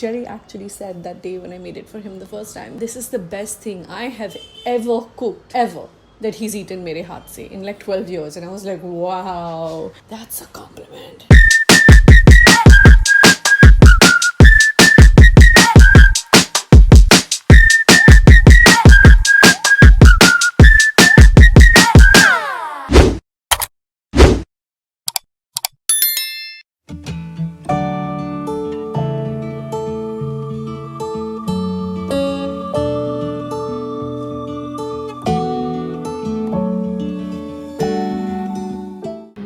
Jerry actually said that day when I made it for him the first time, this is the best thing I have ever cooked, ever, that he's eaten mere haath se in like 12 years. And I was like, wow, that's a compliment.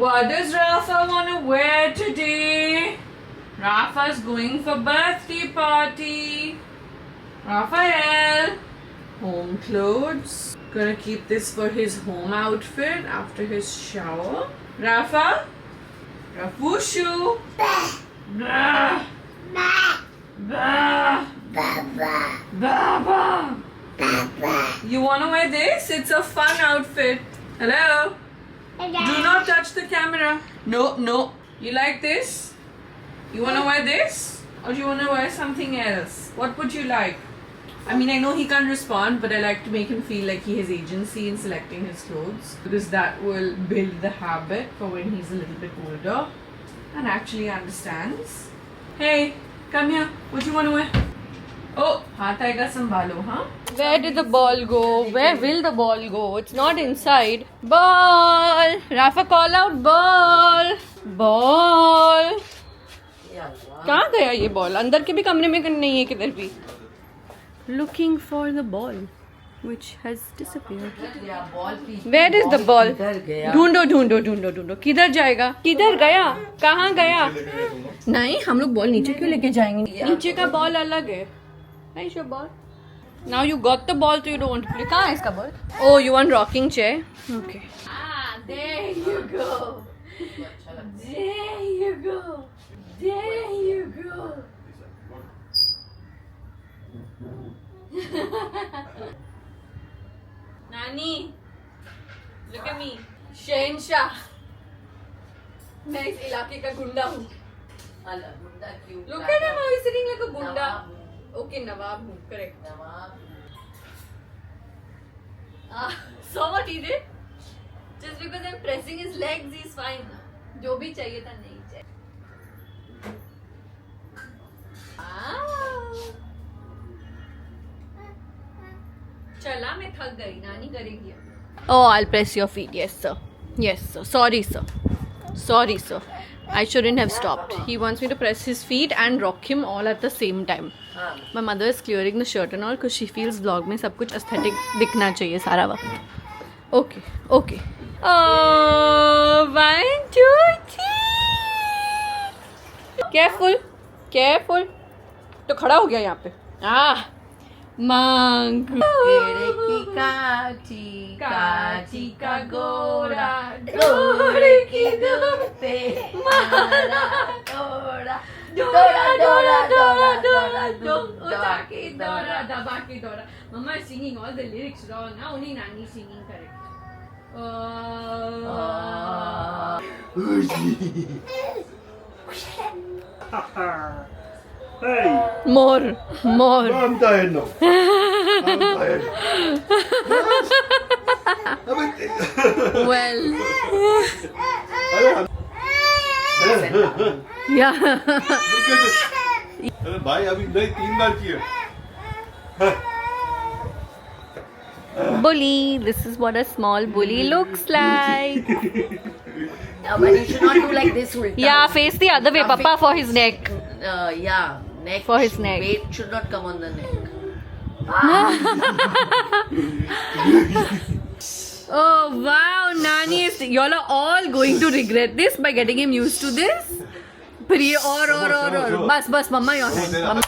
What does Rafa want to wear today? Rafa's going for birthday party. Raphael, home clothes. Gonna keep this for his home outfit after his shower. Rafa? Rafushu? Bah. Bah. Baba. You wanna wear this? It's a fun outfit. Hello? Do not touch the camera. No, no. You like this? You wanna wear this? Or do you wanna wear something else? What would you like? I mean, I know he can't respond, but I like to make him feel like he has agency in selecting his clothes, because that will build the habit for when he's a little bit older and actually understands. Hey, come here. What do you wanna wear? Oh, haath aayega sambhalo, huh? Where did the ball go? Where will the ball go? It's not inside. Ball! Rafa, call out ball! Ball! कहाँ गया ये ball? अंदर के भी कमरे में नहीं है किधर भी. Looking for the ball, which has disappeared. Where is the ball? ढूंढो ढूंढो ढूंढो ढूंढो. किधर जाएगा? किधर गया? कहाँ गया? नहीं, हम लोग बॉल नीचे क्यों लेके जाएंगे? नीचे का बॉल अलग है. Where's your ball? Now you got the ball, so you don't want to play. कहाँ है इसका ball? Oh, you want rocking chair? Okay. Ah, there you go. There you go. There you go. Nani, look at me. शहंशाह. मैं इस इलाके का गुंडा हूँ. Look at him, how he's sitting like a gunda. Okay, Nawab hoo, correct. So what he did? Just because I'm pressing his legs, he's fine. जो भी चाहिए था नहीं चाहिए. चला मैं थक गई. नानी करेगी. Oh, I'll press your feet. Yes, sir. Yes, sir. Sorry, sir. Sorry, sir. I shouldn't have stopped. He wants me to press his feet and rock him all at the same time. My mother is clearing the shirt and all because she feels vlog में सब कुछ aesthetic दिखना चाहिए सारा वक्त. Okay, okay. Oh, 1, 2, 3. Careful, careful. तो खड़ा हो गया यहाँ पे. मांग. पेड़ की काठी काठी का गोरा घोड़े की दुम पे मारा तोड़ा डोरा डोरा डोरा डोरा उठा के डोरा दबा के डोरा. Mama is singing all the lyrics wrong. Now only Nani singing correct. Hey! More. I'm tired now. I'm tired. Well. Yeah. Look at this. अरे भाई अभी नहीं 3 बार किया. Bully. This is what a small bully looks like. No, but you should not do like this ulta. Yeah, face the other way, Papa, for his neck. Yeah, neck. For his neck. Weight should not come on the neck. Oh wow, Nani is. Y'all are all going to regret this by getting him used to this. फिर ये और बस मम्मा your hand. Mama.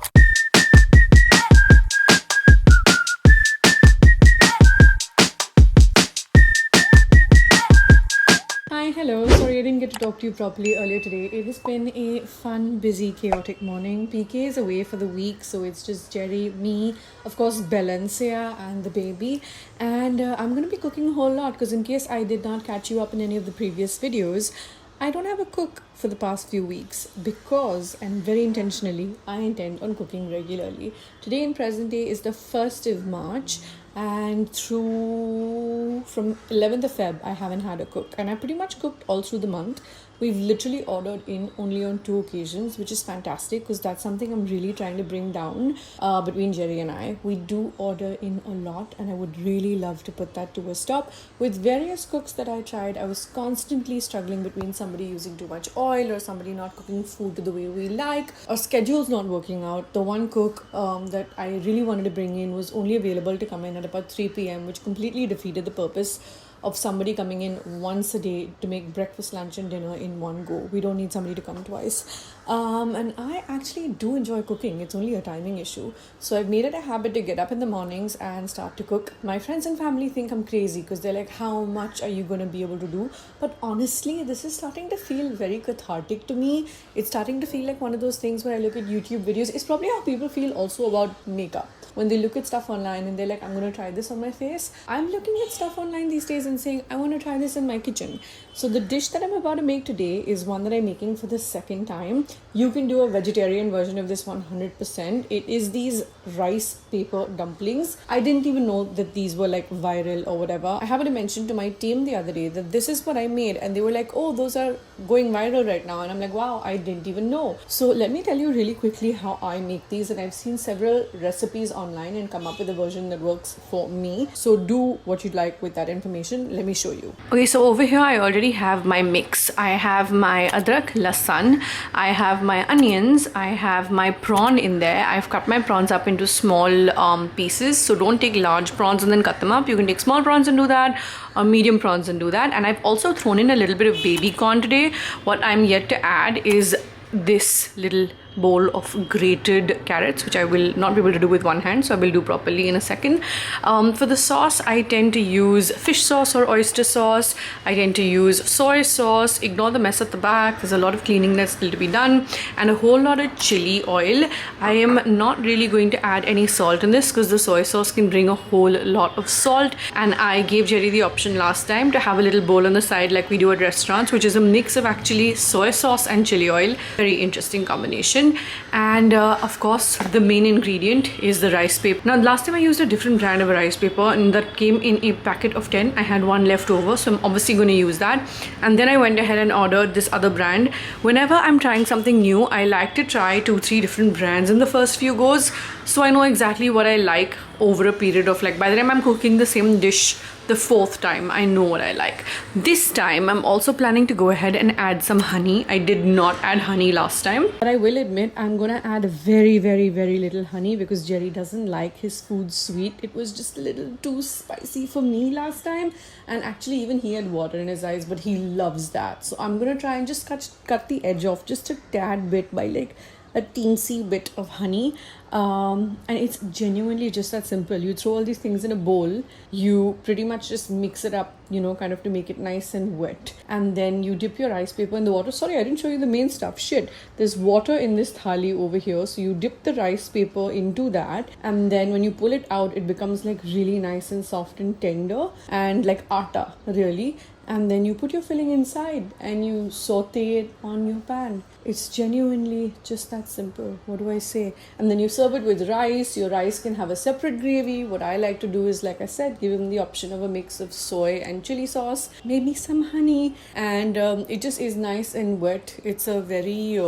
Hi, hello. Sorry I didn't get to talk to you properly earlier today. It has been a fun, busy, chaotic morning. PK is away for the week, so it's just Jerry, me, of course, Balencia and the baby. And I'm going to be cooking a whole lot because in case I did not catch you up in any of the previous videos, I don't have a cook for the past few weeks because, and very intentionally, I intend on cooking regularly. Today in present day is the 1st of March, and through from 11th of Feb, I haven't had a cook, and I pretty much cooked all through the month. We've literally ordered in only on 2 occasions, which is fantastic because that's something I'm really trying to bring down between Jerry and I. We do order in a lot, and I would really love to put that to a stop. With various cooks that I tried, I was constantly struggling between somebody using too much oil or somebody not cooking food the way we like, or schedules not working out. The one cook that I really wanted to bring in was only available to come in at about 3 p.m., which completely defeated the purpose of somebody coming in once a day to make breakfast, lunch and dinner in one go. We don't need somebody to come twice. And I actually do enjoy cooking. It's only a timing issue. So I've made it a habit to get up in the mornings and start to cook. My friends and family think I'm crazy because they're like, how much are you going to be able to do? But honestly, this is starting to feel very cathartic to me. It's starting to feel like one of those things where I look at YouTube videos. It's probably how people feel also about makeup. When they look at stuff online and they're like, I'm going to try this on my face. I'm looking at stuff online these days and saying, I want to try this in my kitchen. So the dish that I'm about to make today is one that I'm making for the second time. You can do a vegetarian version of this 100%. It is these rice paper dumplings. I didn't even know that these were like viral or whatever. I happened to mention to my team the other day that this is what I made, and they were like, oh, those are going viral right now. And I'm like, wow, I didn't even know. So let me tell you really quickly how I make these. And I've seen several recipes online and come up with a version that works for me. So do what you'd like with that information. Let me show you. Okay, so over here I already have my mix. I have my adrak, lasan, I have my onions, I have my prawn in there. I've cut my prawns up into small pieces. So don't take large prawns and then cut them up. You can take small prawns and do that, or medium prawns and do that. And I've also thrown in a little bit of baby corn today. What I'm yet to add is this little bowl of grated carrots, which I will not be able to do with one hand, so I will do properly in a second. For the sauce, I tend to use fish sauce or oyster sauce. I tend to use soy sauce. Ignore the mess at the back. There's a lot of cleaning that's still to be done, and a whole lot of chili oil. I am not really going to add any salt in this because the soy sauce can bring a whole lot of salt, and I gave Jerry the option last time to have a little bowl on the side like we do at restaurants, which is a mix of actually soy sauce and chili oil. Very interesting combination. And of course the main ingredient is the rice paper. Now last time I used a different brand of rice paper, and that came in a packet of 10. I had one left over, so I'm obviously going to use that. And then I went ahead and ordered this other brand. Whenever I'm trying something new, I like to try 2-3 different brands in the first few goes, so I know exactly what I like over a period of, like, by the time I'm cooking the same dish the 4th time, I know what I like. This time I'm also planning to go ahead and add some honey. I did not add honey last time, but I will admit I'm gonna add very little honey because Jerry doesn't like his food sweet. It was just a little too spicy for me last time, and actually even he had water in his eyes, but he loves that. So I'm gonna try and just cut the edge off just a tad bit by like a teensy bit of honey. And it's genuinely just that simple. You throw all these things in a bowl, you pretty much just mix it up, you know, kind of to make it nice and wet, and then you dip your rice paper in the water. Sorry, I didn't show you the main stuff. Shit, there's water in this thali over here, so you dip the rice paper into that, and then when you pull it out, it becomes like really nice and soft and tender and like atta, really. And then you put your filling inside and you saute it on your pan. It's genuinely just that simple. What do I say? And then you serve it with rice. Your rice can have a separate gravy. What I like to do is, like I said, give him the option of a mix of soy and chili sauce, maybe some honey, and it just is nice and wet. It's a very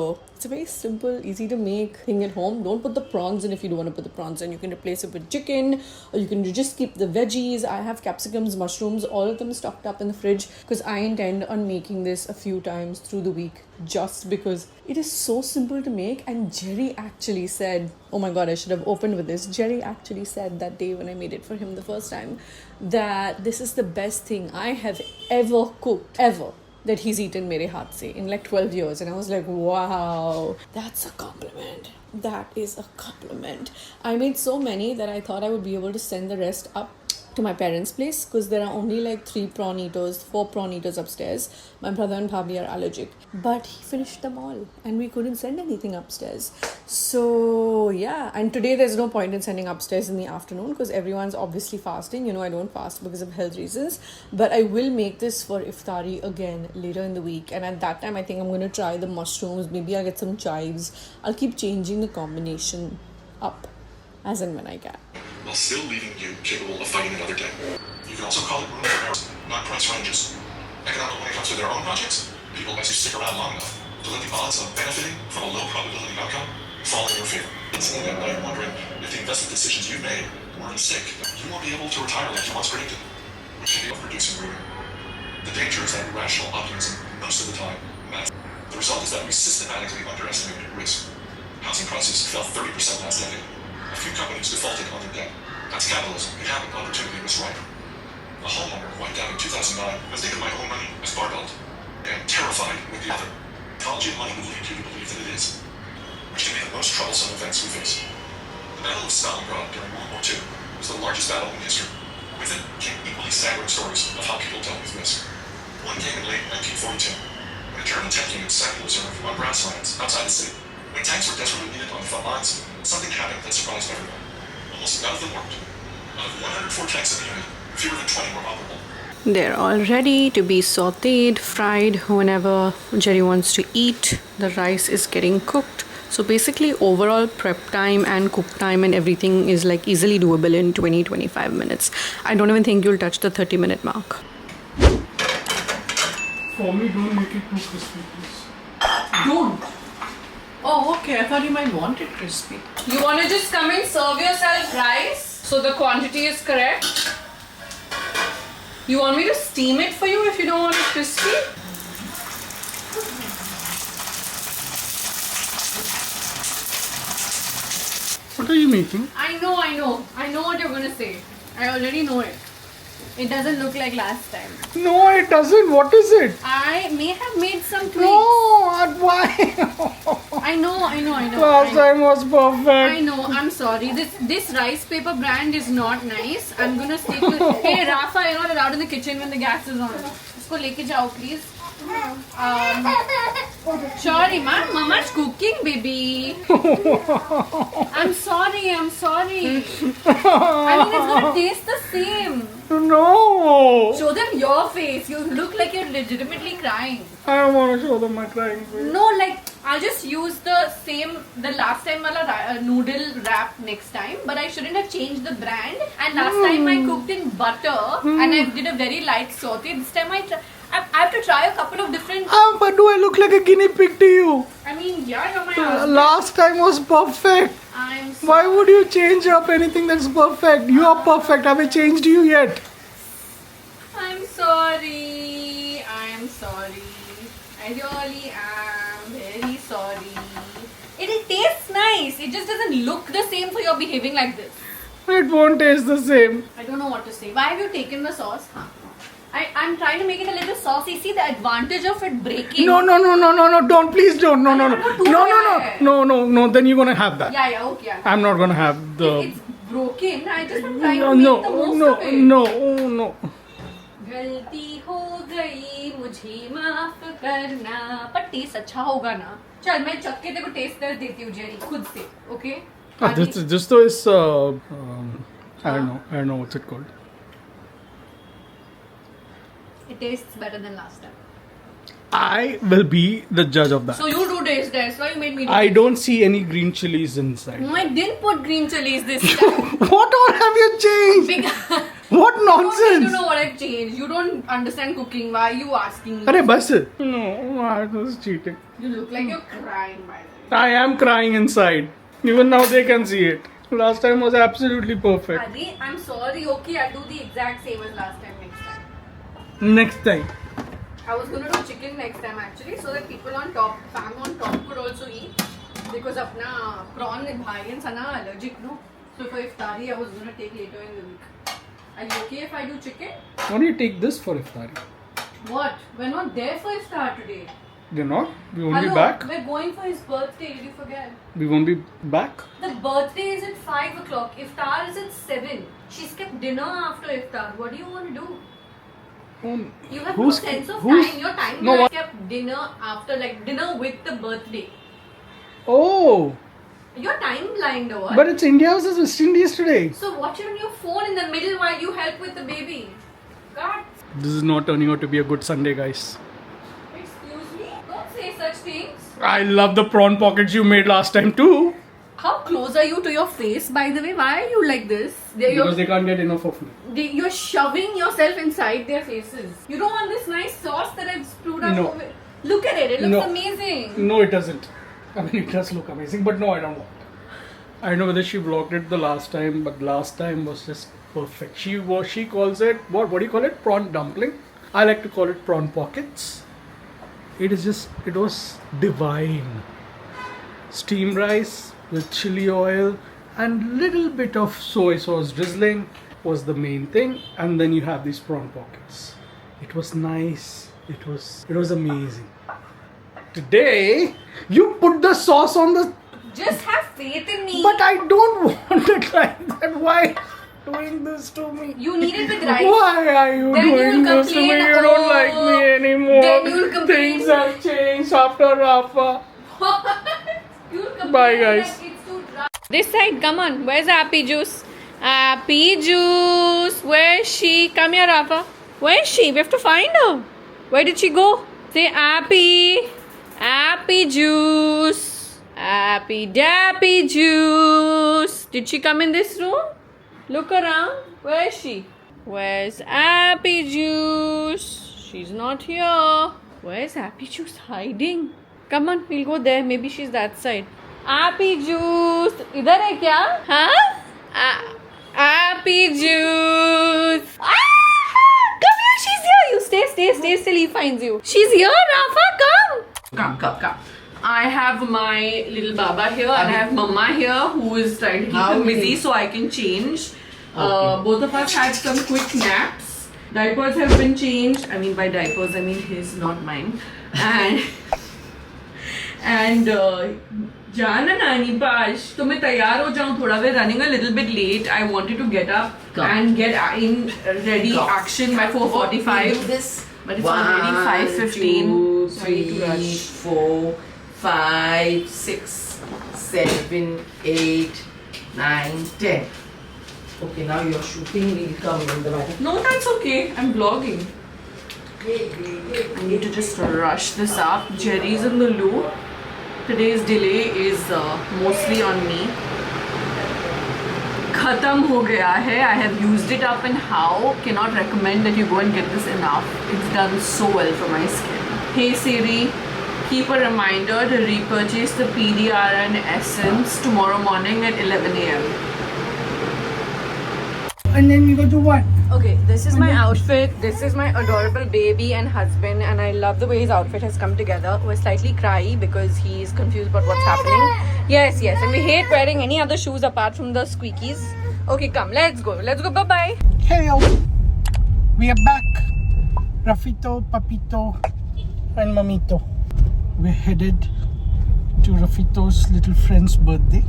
simple, easy to make thing at home. Don't put the prawns in if you don't want to put the prawns in. You can replace it with chicken, or you can just keep the veggies. I have capsicums, mushrooms, all of them stocked up in the fridge because I intend on making this a few times through the week, just because it is so simple to make. And Jerry actually said, oh my god, I should have opened with this. Jerry actually said that day when I made it for him the first time that this is the best thing I have ever cooked, ever, that he's eaten mere haath se in like 12 years. And I was like, wow, that's a compliment. That is a compliment. I made so many that I thought I would be able to send the rest up to my parents' place because there are only like 4 prawn eaters upstairs. My brother and Bhabhi are allergic. But he finished them all and we couldn't send anything upstairs. So yeah, and today there's no point in sending upstairs in the afternoon because everyone's obviously fasting. You know, I don't fast because of health reasons. But I will make this for iftari again later in the week. And at that time, I think I'm going to try the mushrooms. Maybe I'll get some chives. I'll keep changing the combination up as and when I can. While still leaving you capable of fighting another day. You can also call it room for errors, not price ranges. Economical when it comes to their own projects, people let you stick around long enough to let the odds of benefiting from a low probability outcome fall in your favor. It's only now you're wondering if the investment decisions you've made were a mistake. You won't be able to retire like you once predicted, which can be producing ruin. The danger is that irrational optimism, most of the time, matters. The result is that we systematically underestimated risk. Housing prices fell 30% last decade. A few companies defaulted on their debt. That's capitalism. It happened. Opportunity was ripe. A homeowner wiped out in 2009 was thinking of my own money as barbelled and terrified with the other. Technology and money would lead you to believe that it is, which can be the most troublesome events we face. The Battle of Stalingrad during World War II was the largest battle in history. With it came equally staggering stories of how people dealt with risk. One came in late 1942, when a German tank unit sat in reserve on grasslands outside the city. When tanks were desperately needed on the front lines, something happened that surprised everyone. Almost none of them worked. Out of 104 tanks in the unit, fewer than 20 were operable. They're all ready to be sauteed, fried, whenever Jerry wants to eat. The rice is getting cooked. So basically overall prep time and cook time and everything is like easily doable in 20-25 minutes. I don't even think you'll touch the 30-minute mark. For me, don't make it too crispy, please. Don't. Oh, okay. I thought you might want it crispy. You want to just come and serve yourself rice so the quantity is correct? You want me to steam it for you if you don't want it crispy? What are you making? I know what you're going to say. I already know it. It doesn't look like last time. No, it doesn't. What is it? I may have made some tweaks. No, why? I know. Last time was perfect. I know, I'm sorry. This rice paper brand is not nice. I'm gonna stick with. Hey Rafa, you're not allowed in the kitchen when the gas is on. Isko leke jao, please. Sorry, Mama's cooking, baby. I'm sorry. I mean, it's gonna taste the same. No. Show them your face. You look like you're legitimately crying. I don't want to show them my crying face. No, like I'll just use the last time wala noodle wrap next time, but I shouldn't have changed the brand. And last time I cooked in butter and I did a very light saute. This time I have to try a couple of different. But do I look like a guinea pig to you? I mean, yeah, you're my husband. Last time was perfect. I'm sorry. Why would you change up anything that's perfect? You are perfect. Have I changed you yet? I'm sorry. I really am very sorry. It tastes nice. It just doesn't look the same for your behaving like this. It won't taste the same. I don't know what to say. Why have you taken the sauce? I'm trying to make it a little saucy. See the advantage of it breaking. No, don't, please don't. No. Then you're gonna have that. Yeah, okay. I'm not gonna have the. It's broken. I just am trying to make the most of it. No. गलती हो गई मुझे माफ करना पर test अच्छा होगा ना चल मैं चक्के तेरे को टेस्ट कर देती हूँ जेरी खुद से okay this though is I don't know what's it called. It tastes better than last time. I will be the judge of that. So you do taste that. That's why you made me do I this. don't see any green chilies inside. No, I didn't put green chilies this time. What all have you changed? Because What you don't nonsense? know what I've changed. You don't understand cooking. Why are you asking me? Arey bas. No, I was cheating. You look like you're crying by the way. I am crying inside. Even now they can see it. Last time was absolutely perfect. Adi, I'm sorry. Okay, I'll do the exact same as last time next time. Next time. I was gonna do chicken next time actually, so that people on top, fam on top could also eat. Because apna prawn and bhai and sana allergic, no? So for iftari, I was gonna take later in the week. Are you okay if I do chicken? Why don't you take this for iftari? What? We're not there for iftar today. They're not? We won't Hello, be back? we're going for his birthday. Did you forget? We won't be back? The birthday is at 5 o'clock. Iftar is at 7. She's kept dinner after iftar. What do you want to do? You have no sense of time. Your time No, what? kept dinner after, like dinner with the birthday. Oh! Your time blind or what? But it's India versus West Indies today. So watch it on your phone in the middle while you help with the baby. God. This is not turning out to be a good Sunday, guys. Excuse me? Don't say such things. I love the prawn pockets you made last time too. How close are you to your face, by the way? Why are you like this? Because they can't get enough of me. You're shoving yourself inside their faces. You don't want this nice sauce that I've screwed up No. over. Look at it. It looks No. amazing. No, it doesn't. I mean, it does look amazing, but no, I don't want. I don't know whether she vlogged it the last time, but last time was just perfect. She calls it what do you call it? Prawn dumpling. I like to call it prawn pockets. It was divine. Steamed rice with chili oil and little bit of soy sauce drizzling was the main thing, and then you have these prawn pockets. It was nice. It was amazing. Today you put the sauce on the. Just have faith in me. But I don't want it like that. Why doing this to me? You need it with rice. Why are you Then doing you'll this to me? complain, You don't oh, like me anymore. then you'll complain. Things have changed after Rafa. You'll complain Bye, guys. that it's too dry. This side, come on. Where's Appy Juice? Appy Juice. Where is she? Come here, Rafa. Where is she? We have to find her. Where did she go? Say Appy. Appy Juice. Appy Dappy Juice. Did she come in this room? Look around. Where is she? Where's Appy Juice? She's not here. Where's Appy Juice hiding? Come on, we'll go there. Maybe she's that side. Appy Juice. इधर है क्या? Huh? Appy Juice. Come here, she's here. You stay till he finds you. She's here, Rafa. Come. I have my little Baba here and I have Mama here who is trying to keep him busy so I can change. Both of us had some quick naps. Diapers have been changed. I mean by diapers I mean his, not mine. And Jana Nani Pash, to मैं तैयार हो जाऊँ थोड़ा. We're running a little bit late. I wanted to get up and get in ready action by 4:45. This. But it's already 5:15. 1, 2, 3, 4, 5, 6, 7, 8, 9, 10. Okay, now you're shooting. We'll come in the way. No, that's okay. I'm vlogging. I need to just rush this up. Jerry's in the loo. Today's delay is mostly on me. Khatam ho gaya hai. I have used it up and how. Cannot recommend that you go and get this enough. It's done so well for my skin. Hey Siri, keep a reminder to repurchase the PDRN Essence tomorrow morning at 11 a.m. And then we go to what? Okay, this is my outfit. This is my adorable baby and husband, and I love the way his outfit has come together. We're slightly cry because he's confused about what's happening. Yes, and we hate wearing any other shoes apart from the squeakies. Okay, come, let's go. Bye-bye. Hello. We are back. Rafito, Papito, and Mamito. We're headed to Rafito's little friend's birthday.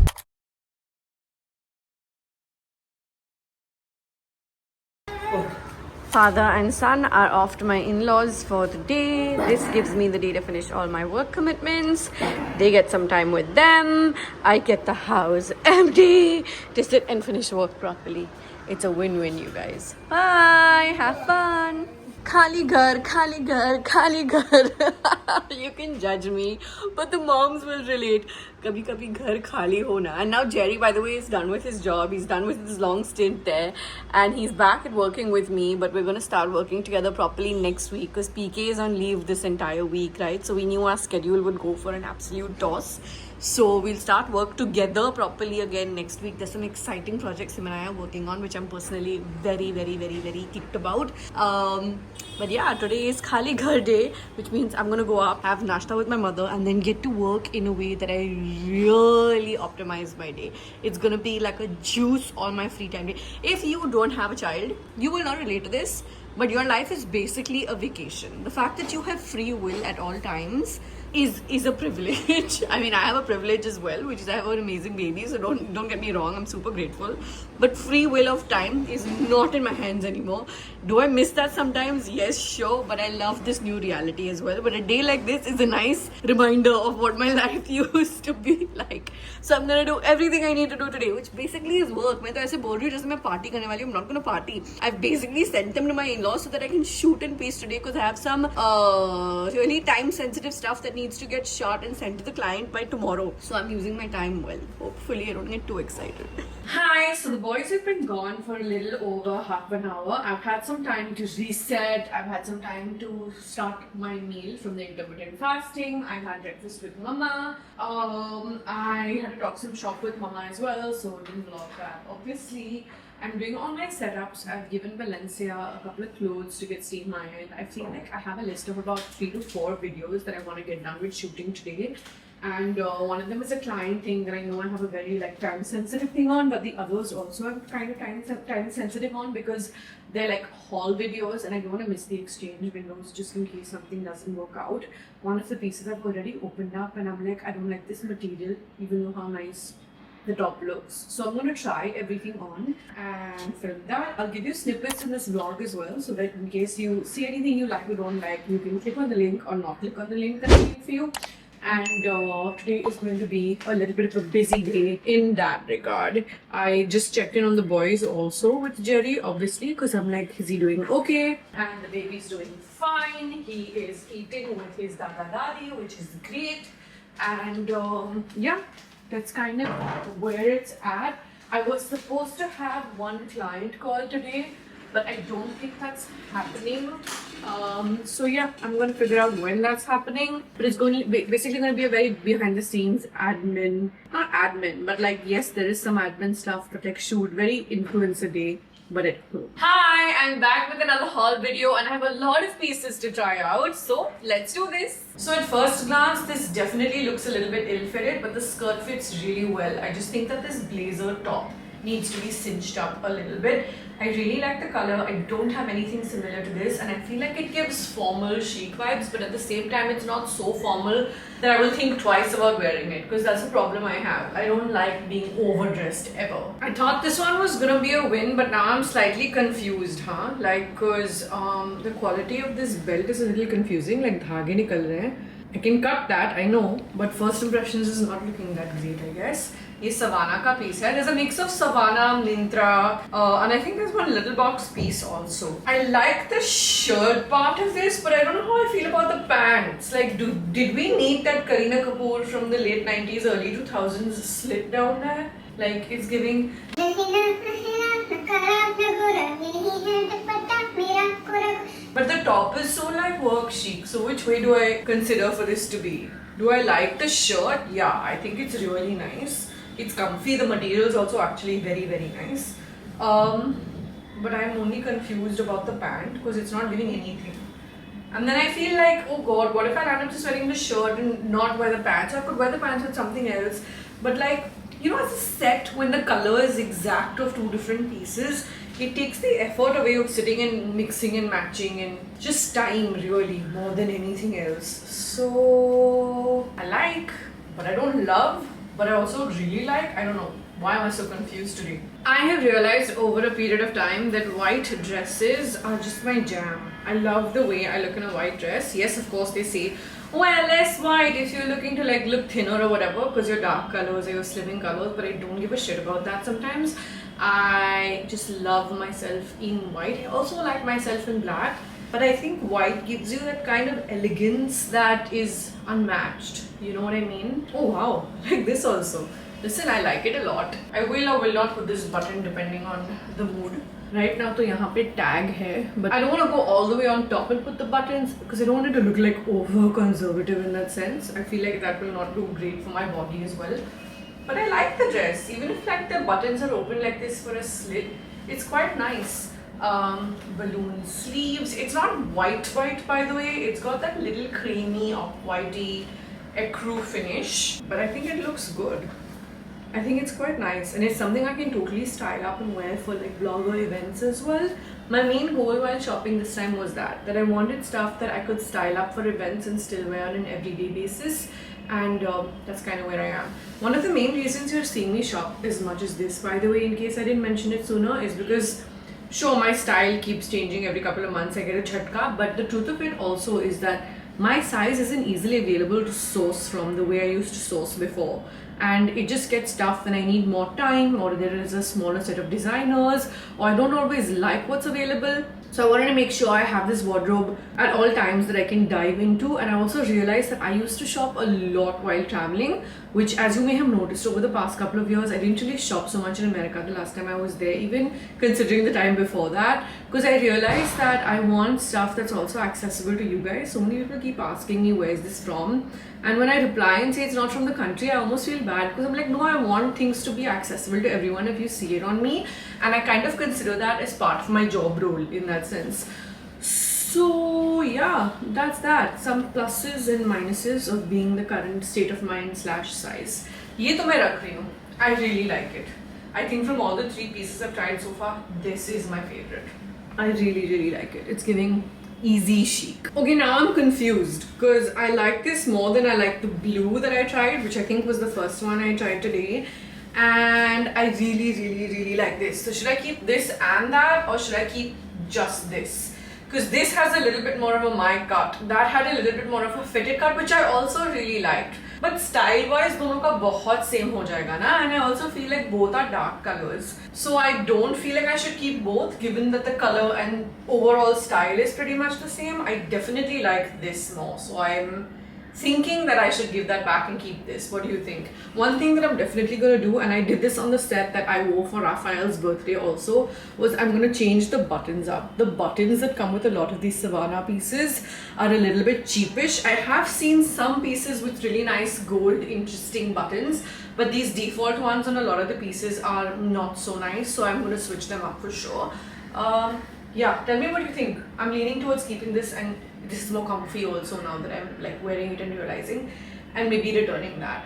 Father and son are off to my in-laws for the day. This gives me the day to finish all my work commitments. They get some time with them. I get the house empty to sit and finish work properly. It's a win-win, you guys. Bye. Have fun. Khali ghar, khali ghar, khali ghar. You can judge me, but the moms will relate. Kabhi kabhi ghar khali hona. And now Jerry, by the way, is done with his job. He's done with his long stint there, and he's back at working with me. But we're gonna start working together properly next week because PK is on leave this entire week, right? So we knew our schedule would go for an absolute toss. So we'll start work together properly again next week. There's some exciting projects him and I are working on, which I'm personally very kicked about. But yeah, today is Khali Ghar day, which means I'm gonna go up, have nashta with my mother, and then get to work in a way that I really optimize my day. It's gonna be like a juice on my free time day. If you don't have a child, you will not relate to this, but your life is basically a vacation. The fact that you have free will at all times is a privilege. I mean, I have a privilege as well, which is I have an amazing baby, so don't get me wrong, I'm super grateful. But free will of time is not in my hands anymore. Do I miss that sometimes? Yes, sure, but I love this new reality as well. But a day like this is a nice reminder of what my life used to be like. So I'm gonna do everything I need to do today, which basically is work. मैं तो ऐसे बोल रही हूँ जैसे मैं party करने वाली हूँ. I'm not gonna party. I've basically sent them to my in-laws so that I can shoot in peace today, because I have some really time-sensitive stuff that needs to get shot and sent to the client by tomorrow. So I'm using my time well. Hopefully I don't get too excited. Hi, so the boys have been gone for a little over half an hour. I've had some time to reset. I've had some time to start my meal from the intermittent fasting. I've had breakfast with Mama. I had to talk some shop with Mama as well, so didn't vlog that. Obviously, I'm doing all my setups. I've given Valencia a couple of clothes to get steam ironed. I feel like I have a list of about 3 to 4 videos that I want to get done with shooting today. And one of them is a client thing that I know I have a very like time sensitive thing on, but the others also I'm kind of time sensitive on, because they're like haul videos and I don't want to miss the exchange windows just in case something doesn't work out. One of the pieces I've already opened up and I'm like, I don't like this material, even though how nice the top looks. So I'm going to try everything on and film that. I'll give you snippets in this vlog as well, so that in case you see anything you like or don't like, you can click on the link or not click on the link that I made for you. And today is going to be a little bit of a busy day in that regard. I just checked in on the boys also with Jerry, obviously, because I'm like, is he doing okay? And the baby's doing fine. He is eating with his dada dadi, which is great. And yeah, that's kind of where it's at. I was supposed to have one client call today, but I don't think that's happening. So yeah, I'm going to figure out when that's happening. But it's going to be basically going to be a very behind the scenes admin, not admin, but like yes, there is some admin stuff, but like shoot, very influencer day. But it cool. Hi, I'm back with another haul video and I have a lot of pieces to try out. So let's do this. So at first glance, this definitely looks a little bit ill-fitted, but the skirt fits really well. I just think that this blazer top needs to be cinched up a little bit. I really like the color. I don't have anything similar to this and I feel like it gives formal chic vibes, but at the same time it's not so formal that I will think twice about wearing it, because that's a problem I have. I don't like being overdressed ever. I thought this one was gonna be a win, but now I'm slightly confused, huh? Like, cause the quality of this belt is a little confusing, like dhage nikal rahe hain. I can cut that, I know, but first impressions is not looking that great, I guess. This Savannah ka piece hai. There's a mix of Savannah, Myntra, and I think there's one little box piece also. I like the shirt part of this, but I don't know how I feel about the pants. Like, did we need that Kareena Kapoor from the late 90s, early 2000s slit down there? Like, it's giving... But the top is so like work chic. So which way do I consider for this to be? Do I like the shirt? Yeah, I think it's really nice. It's comfy. The material is also actually very nice. But I'm only confused about the pant because it's not giving anything. And then I feel like, oh god, what if I end up just wearing the shirt and not wear the pants? I could wear the pants with something else. But like, you know, as a set, when the color is exact of 2 different pieces, it takes the effort away of sitting and mixing and matching and just time really more than anything else. So I like, but I don't love, but I also really like. I don't know. Why am I so confused today? I have realized over a period of time that white dresses are just my jam. I love the way I look in a white dress. Yes, of course they say, well, less white if you're looking to like look thinner or whatever because you're dark colors or you're slimming colors, but I don't give a shit about that sometimes. I just love myself in white. I also like myself in black, but I think white gives you that kind of elegance that is unmatched. You know what I mean? Oh wow, like this also. Listen, I like it a lot. I will or will not put this button depending on the mood. Right now तो यहाँ पे tag है, but I don't want to go all the way on top and put the buttons because I don't want it to look like over conservative in that sense. I feel like that will not do great for my body as well. But I like the dress, even if like the buttons are open like this for a slit, it's quite nice. Balloon sleeves. It's not white by the way. It's got that little creamy off-whitey ecru finish, but I think it looks good. I think it's quite nice, and it's something I can totally style up and wear for like blogger events as well. My main goal while shopping this time was that I wanted stuff that I could style up for events and still wear on an everyday basis, and that's kind of where I am. One of the main reasons you're seeing me shop as much as this, by the way, in case I didn't mention it sooner, is because sure, my style keeps changing every couple of months. I get a jhatka, but the truth of it also is that my size isn't easily available to source from the way I used to source before, and it just gets tough when I need more time, or there is a smaller set of designers, or I don't always like what's available. So I wanted to make sure I have this wardrobe at all times that I can dive into. And I also realized that I used to shop a lot while traveling, which, as you may have noticed over the past couple of years, I didn't really shop so much in America the last time I was there, even considering the time before that, because I realized that I want stuff that's also accessible to you guys. So many people keep asking me, where is this from? And when I reply and say it's not from the country, I almost feel bad, because I'm like, no, I want things to be accessible to everyone if you see it on me. And I kind of consider that as part of my job role in that sense. So yeah, that's that. Some pluses and minuses of being the current state of mind / size. Ye to main rakh rahi hu. I really like it. I think from all the 3 pieces I've tried so far, this is my favorite. I really like it. It's giving easy chic. Okay, now I'm confused because I like this more than I like the blue that I tried, which I think was the first one I tried today. And I really like this. So should I keep this and that, or should I keep just this? Because this has a little bit more of a my cut. That had a little bit more of a fitted cut, which I also really liked. But style wise, दोनों का बहुत same हो जाएगा ना, and I also feel like both are dark colors. So I don't feel like I should keep both, given that the color and overall style is pretty much the same. I definitely like this more, so I'm thinking that I should give that back and keep this. What do you think? One thing that I'm definitely gonna do, and I did this on the set that I wore for Raphael's birthday also, was I'm gonna change the buttons up. The buttons that come with a lot of these Savannah pieces are a little bit cheapish. I have seen some pieces with really nice gold interesting buttons, but these default ones on a lot of the pieces are not so nice, so I'm gonna switch them up for sure. Yeah, tell me what you think. I'm leaning towards keeping this, and this is more comfy also now that I'm like wearing it and realizing, and maybe returning that.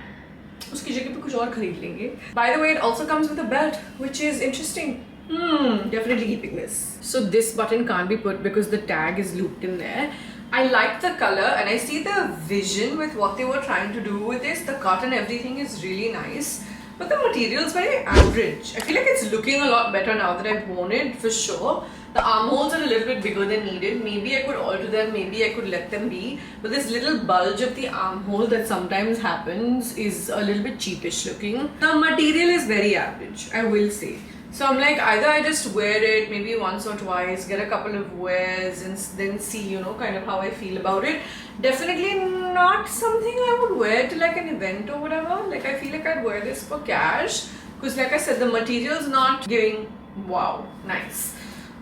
Uski jagah pe kuch aur khareed lenge. By the way, it also comes with a belt, which is interesting. Definitely keeping this. So this button can't be put because the tag is looped in there. I like the color, and I see the vision with what they were trying to do with this. The cut and everything is really nice, but the material is very average. I feel like it's looking a lot better now that I've worn it, for sure. The armholes are a little bit bigger than needed. Maybe I could alter them, maybe I could let them be. But this little bulge of the armhole that sometimes happens is a little bit cheapish looking. The material is very average, I will say. So I'm like, either I just wear it maybe once or twice, get a couple of wears, and then see, you know, kind of how I feel about it. Definitely not something I would wear to like an event or whatever. Like, I feel like I'd wear this for cash, because like I said, the material's not giving wow, nice.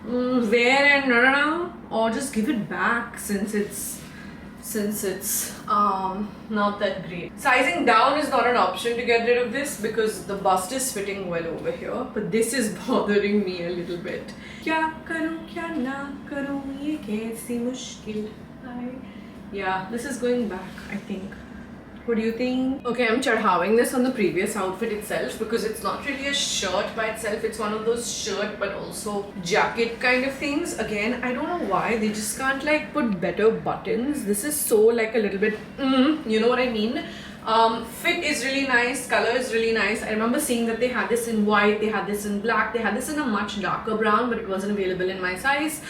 Wear and or just give it back since it's not that great. Sizing down is not an option to get rid of this because the bust is fitting well over here, but this is bothering me a little bit. Kya karu kya na karu, ye kaisi mushkil hai. Yeah, this is going back, I think. What do you think? Okay, I'm chadhawing this on the previous outfit itself because it's not really a shirt by itself. It's one of those shirt but also jacket kind of things. Again, I don't know why they just can't like put better buttons. This is so like a little bit, you know what I mean? Fit is really nice, color is really nice. I remember seeing that they had this in white, they had this in black, they had this in a much darker brown, but it wasn't available in my size.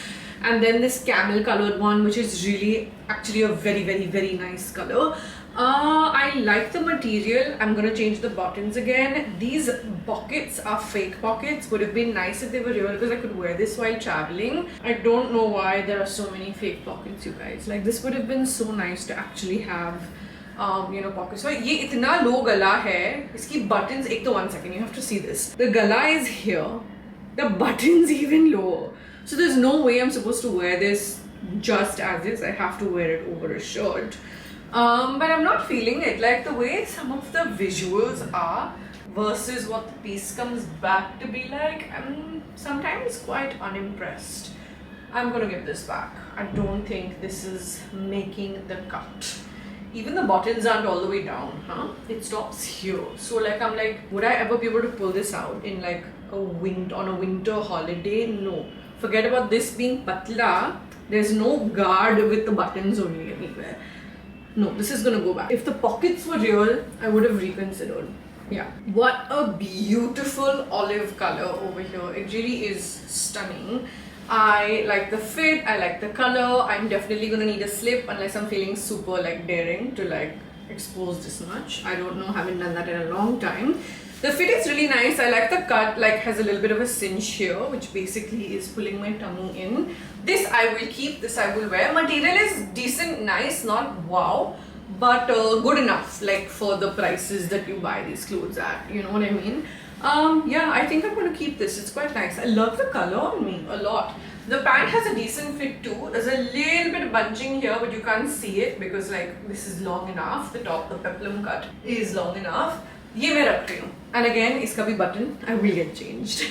And then this camel colored one, which is really actually a very nice color. I like the material. I'm gonna change the buttons again. These pockets are fake pockets. Would have been nice if they were real because I could wear this while traveling. I don't know why there are so many fake pockets, you guys. Like, this would have been so nice to actually have pockets. So ये इतना low गला है, इसकी buttons, एक तो 1 second, you have to see this. The gala is here, the buttons even lower. So there's no way I'm supposed to wear this just as is. I have to wear it over a shirt. But I'm not feeling it. Like the way some of the visuals are versus what the piece comes back to be like, I'm sometimes quite unimpressed. I'm gonna give this back. I don't think this is making the cut. Even the buttons aren't all the way down, huh? It stops here. So like I'm like, would I ever be able to pull this out in like on a winter holiday? No. Forget about this being patla. There's no guard with the buttons only anywhere. No, this is gonna go back. If the pockets were real, I would have reconsidered. Yeah. What a beautiful olive color over here. It really is stunning. I like the fit, I like the color. I'm definitely gonna need a slip unless I'm feeling super like daring to like expose this much. I don't know, haven't done that in a long time. The fit is really nice. I like the cut, like has a little bit of a cinch here, which basically is pulling my tummy in. This I will keep, this I will wear. Material is decent, nice, not wow, but good enough like for the prices that you buy these clothes at, you know what I mean? Yeah, I think I'm going to keep this. It's quite nice. I love the color on me a lot. The pant has a decent fit too. There's a little bit of bunching here, but you can't see it because like this is long enough. The top, the peplum cut is long enough. ये मैं रख रही हूँ. And again, इसका भी button I will get changed.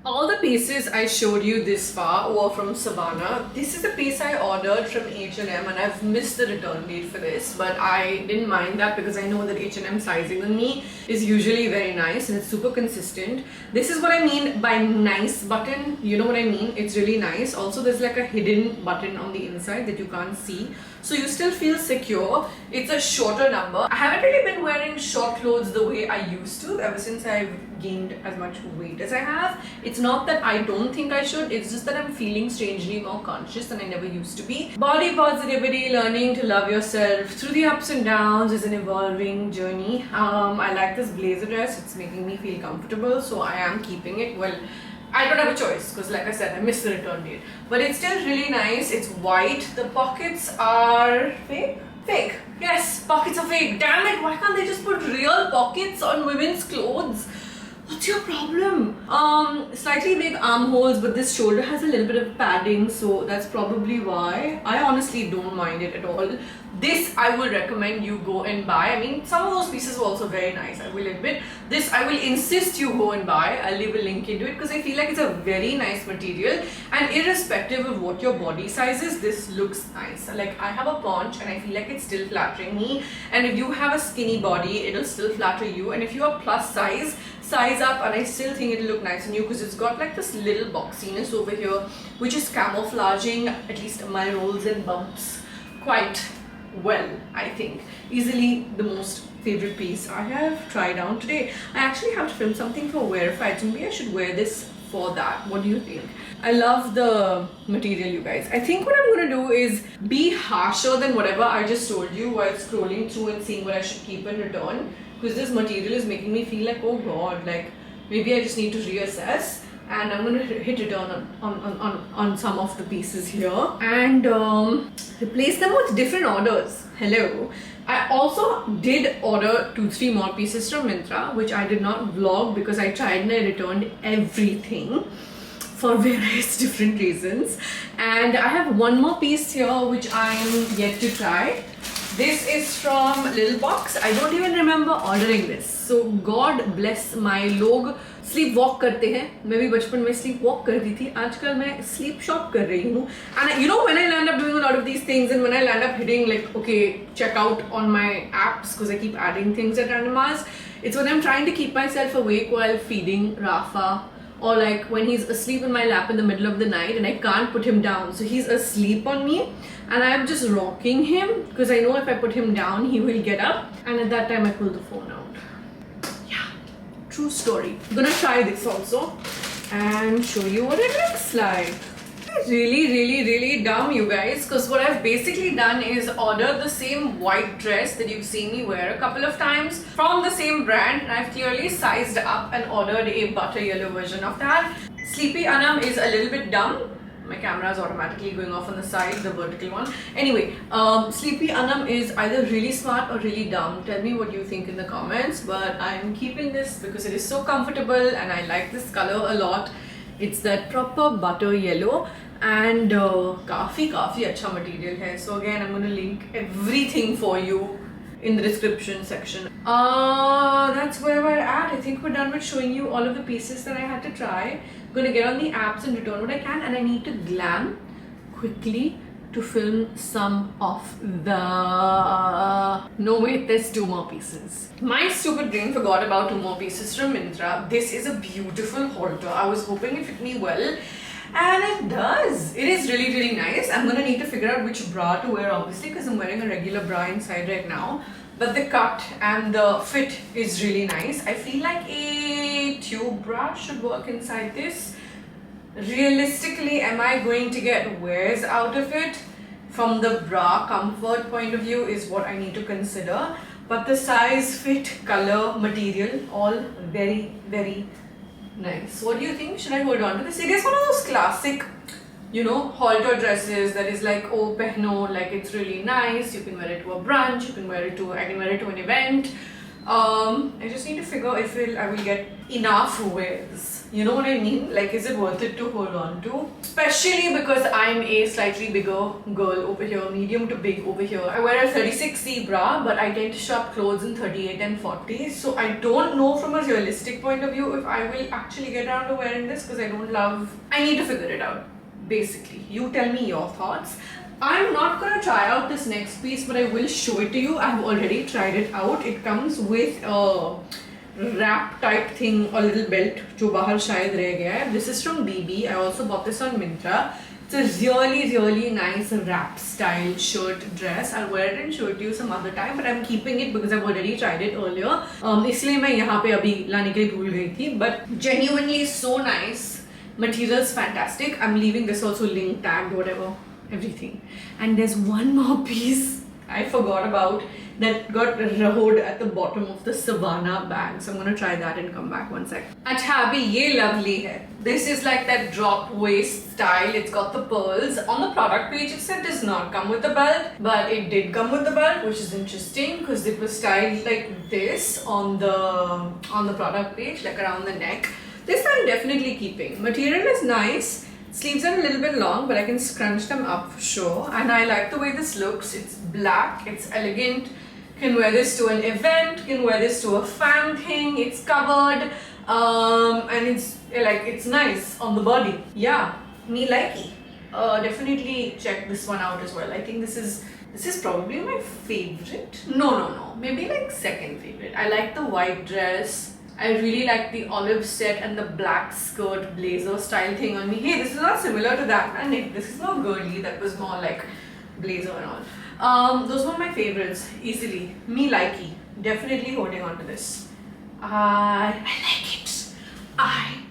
All the pieces I showed you this far were from Savannah. This is a piece I ordered from H&M and I've missed the return date for this, but I didn't mind that because I know that H&M sizing on me is usually very nice and it's super consistent. This is what I mean by nice button. You know what I mean? It's really nice. Also, there's like a hidden button on the inside that you can't see. So you still feel secure. It's a shorter number. I haven't really been wearing short clothes the way I used to ever since I've gained as much weight as I have. It's not that I don't think I should, it's just that I'm feeling strangely more conscious than I never used to be. Body positivity, learning to love yourself through the ups and downs is an evolving journey. I like this blazer dress, it's making me feel comfortable, so I am keeping it. Well, I don't have a choice because like I said, I missed the return date. But it's still really nice, it's white. The pockets are fake? Fake. Yes, pockets are fake. Damn it, why can't they just put real pockets on women's clothes? What's your problem? Slightly big armholes, but this shoulder has a little bit of padding, so that's probably why. I honestly don't mind it at all. This I will recommend you go and buy. I mean, some of those pieces were also very nice, I will admit. This I will insist you go and buy. I'll leave a link into it because I feel like it's a very nice material, and irrespective of what your body size is, this looks nice. Like I have a paunch and I feel like it's still flattering me, and if you have a skinny body, it'll still flatter you, and if you are plus size up, and I still think it'll look nice on you because it's got like this little boxiness over here which is camouflaging at least my rolls and bumps quite well. I think easily the most favorite piece I have tried on today. I actually have to film something for Wearified, so maybe I should wear this for that. What do you think? I love the material, you guys. I think what I'm gonna do is be harsher than whatever I just told you while scrolling through and seeing what I should keep and return, because this material is making me feel like, oh god, like maybe I just need to reassess, and I'm gonna hit return on some of the pieces here and replace them with different orders. Hello. I also did order 2-3 more pieces from Myntra, which I did not vlog because I tried and I returned everything for various different reasons. And I have one more piece here which I'm yet to try. This is from Little Box. I don't even remember ordering this. So God bless my लोग sleep walk करते हैं. मैं भी बचपन में sleep walk करती थी. आजकल मैं sleep shop कर रही हूँ. And you know, when I land up doing a lot of these things and when I land up hitting like, okay, check out on my apps because I keep adding things at random hours, it's when I'm trying to keep myself awake while feeding Rafa, or like when he's asleep in my lap in the middle of the night and I can't put him down. So he's asleep on me and I'm just rocking him because I know if I put him down, he will get up. And at that time, I pull the phone out. Yeah, true story. I'm gonna try this also and show you what it looks like. Really dumb, you guys, because what I've basically done is order the same white dress that you've seen me wear a couple of times from the same brand, and I've clearly sized up and ordered a butter yellow version of that. Sleepy Anam is a little bit dumb My camera is automatically going off on the side, the vertical one. Anyway, Sleepy Anam is either really smart or really dumb. Tell me what you think in the comments. But I'm keeping this because it is so comfortable and I like this color a lot. It's that proper butter yellow and काफी अच्छा material है. So again, I'm going to link everything for you in the description section. That's where we're at. I think we're done with showing you all of the pieces that I had to try. I'm gonna get on the apps and return what I can, and I need to glam quickly to film some of the... No wait, there's 2 more pieces. My stupid brain forgot about 2 more pieces from Myntra. This is a beautiful halter. I was hoping it fit me well, and it does. It is really nice. I'm gonna need to figure out which bra to wear, obviously, because I'm wearing a regular bra inside right now. But the cut and the fit is really nice. I feel like a tube bra should work inside this. Realistically, am I going to get wears out of it? From the bra comfort point of view is what I need to consider. But the size, fit, color, material, all very nice. What do you think? Should I hold on to this? It is one of those classic, you know, halter dresses that is like, oh, pehno, like it's really nice. You can wear it to a brunch, you can wear it to, I can wear it to an event. I just need to figure if I will get enough wears. You know what I mean? Like, is it worth it to hold on to? Especially because I'm a slightly bigger girl over here, medium to big over here. I wear a 36C bra, but I tend to shop clothes in 38 and 40. So I don't know from a realistic point of view if I will actually get around to wearing this because I need to figure it out. Basically, you tell me your thoughts. I'm not gonna try out this next piece, but I will show it to you. I've already tried it out. It comes with a wrap type thing, a little belt जो बाहर शायद रह गया है. This is from BB. I also bought this on Myntra. It's a really nice wrap style shirt dress. I'll wear it and show it to you some other time, but I'm keeping it because I've already tried it earlier. इसलिए मैं यहाँ पे अभी लाने के लिए भूल गई थी. But genuinely so nice. Material's fantastic. I'm leaving this also link tagged, whatever, everything. And there's one more piece I forgot about that got rahoed at the bottom of the Savannah bag. So I'm gonna try that and come back one sec. Acha, abhi ye lovely hai. This is like that drop waist style. It's got the pearls. On the product page it said does not come with the belt, but it did come with the belt, which is interesting because it was styled like this on the product page, like around the neck. This I'm definitely keeping. Material is nice. Sleeves are a little bit long, but I can scrunch them up for sure. And I like the way this looks. It's black, it's elegant. Can wear this to an event, can wear this to a fan thing. It's covered, and it's nice on the body. Yeah, me likey. Definitely check this one out as well. I think this is probably my favorite. No, maybe like second favorite. I like the white dress. I really like the olive set and the black skirt blazer style thing on me. Hey, this is not similar to that, and this is not girly. That was more like blazer and all. Those were my favorites, easily. Me likey. Definitely holding on to this. I like it. I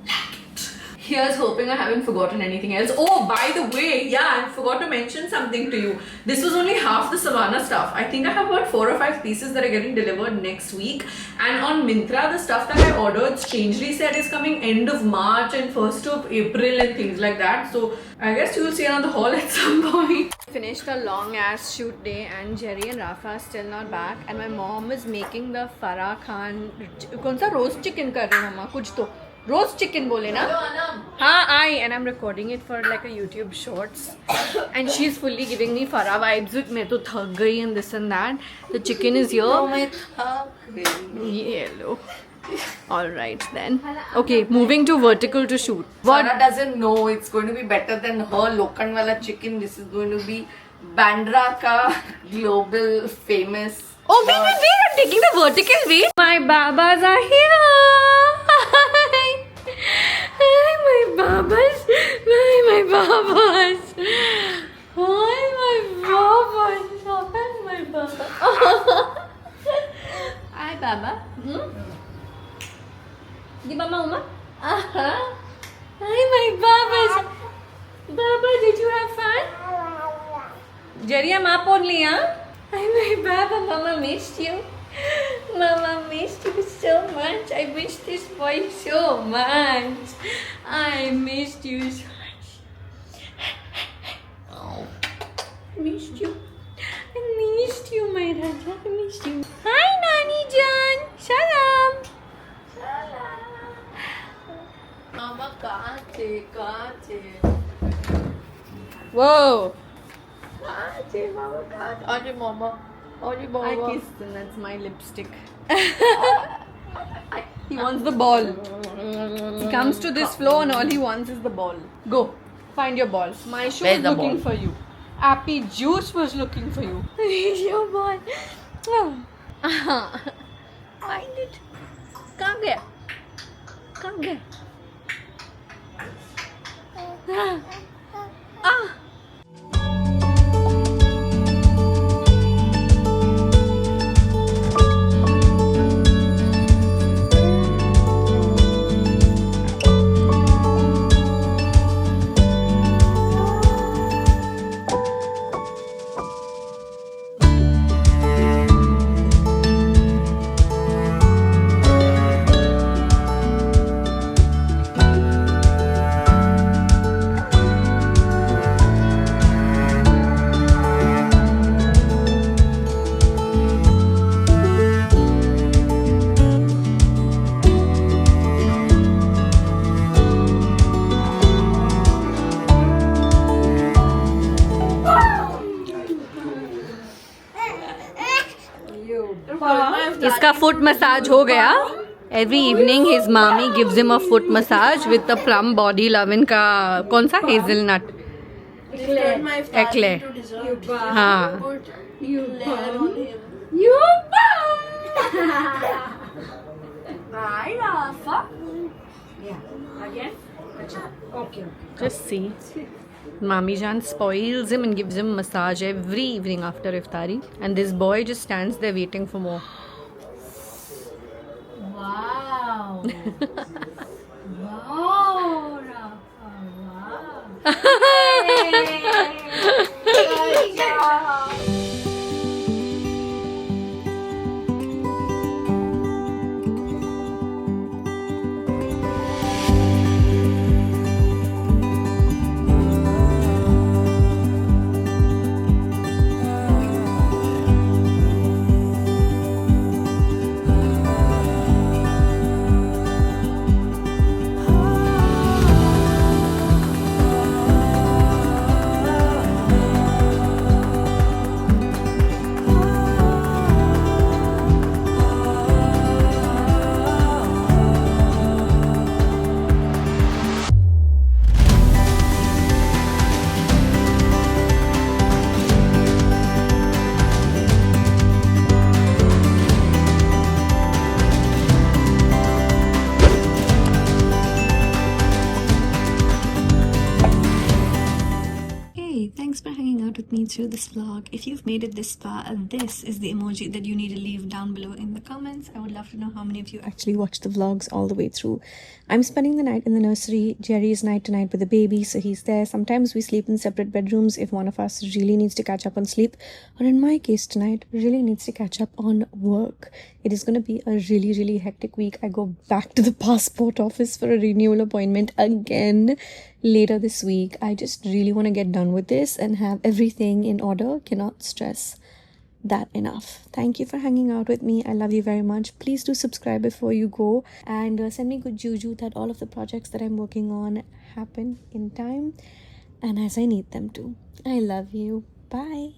like it. Here's hoping I haven't forgotten anything else. Oh, by the way, yeah, I forgot to mention something to you. This was only half the Savannah stuff. I think I have about 4 or 5 pieces that are getting delivered next week. And on Myntra, the stuff that I ordered strangely said is coming end of March and 1st of April and things like that. So I guess you will see another haul at some point. Finished a long ass shoot day and Jerry and Rafa are still not back. And my mom is making the Farah Khan. कौन सा roast chicken कर रही है मम्मा? कुछ तो roast chicken बोले ना? हाँ, and I'm recording it for like a YouTube shorts. And she's fully giving me Farah vibes. मैं तो थक गई and this and that. The chicken is here. Yellow. Alright then. Okay, moving to vertical to shoot. Farah doesn't know it's going to be better than her Lokan wala chicken. This is going to be Bandra ka global famous. Oh wait, I'm taking the vertical. Wait. My babas are here. Hi, my babas. Hi, my babas. Hi, my babas. Hi, my baba. Hi, baba. Di ba mama? Hi, my babas. Baba, did you have fun? Jerry, I'm up only, huh? Hi, my baba. Mama missed you. Mama missed you so much. I missed this boy so much. I missed you so much. Mama kache. Whoa! Kache, mama kache. Auntie mama. Auntie I mama. kissed and that's my lipstick. He wants the ball. He comes to this floor and all he wants is the ball. Go, find your ball. My shoe Where's is the looking ball? for you. Appy Juice was looking for you. Your ball. Find it. Come here. Come here. Ah. इसका foot massage हो गया. Every evening his mommy gives him a foot massage with the plum body lovin का कौन सा hazelnut eclair. हाँ. Just see. Mami Jan spoils him and gives him massage every evening after iftari, and this boy just stands there waiting for more. Wow. Wow, Rafa. Wow. Thanks for hanging out with me through this vlog. If you've made it this far, this is the emoji that you need to leave down below in the comments. I would love to know how many of you actually watched the vlogs all the way through. I'm spending the night in the nursery. Jerry's night to night with the baby, so he's there. Sometimes we sleep in separate bedrooms if one of us really needs to catch up on sleep, or in my case tonight, really needs to catch up on work. It is going to be a really hectic week. I go back to the passport office for a renewal appointment again later this week. I just really want to get done with this and have everything in order. Cannot stress that enough. Thank you for hanging out with me. I love you very much. Please do subscribe before you go, and send me good juju that all of the projects that I'm working on happen in time and as I need them to. I love you. Bye.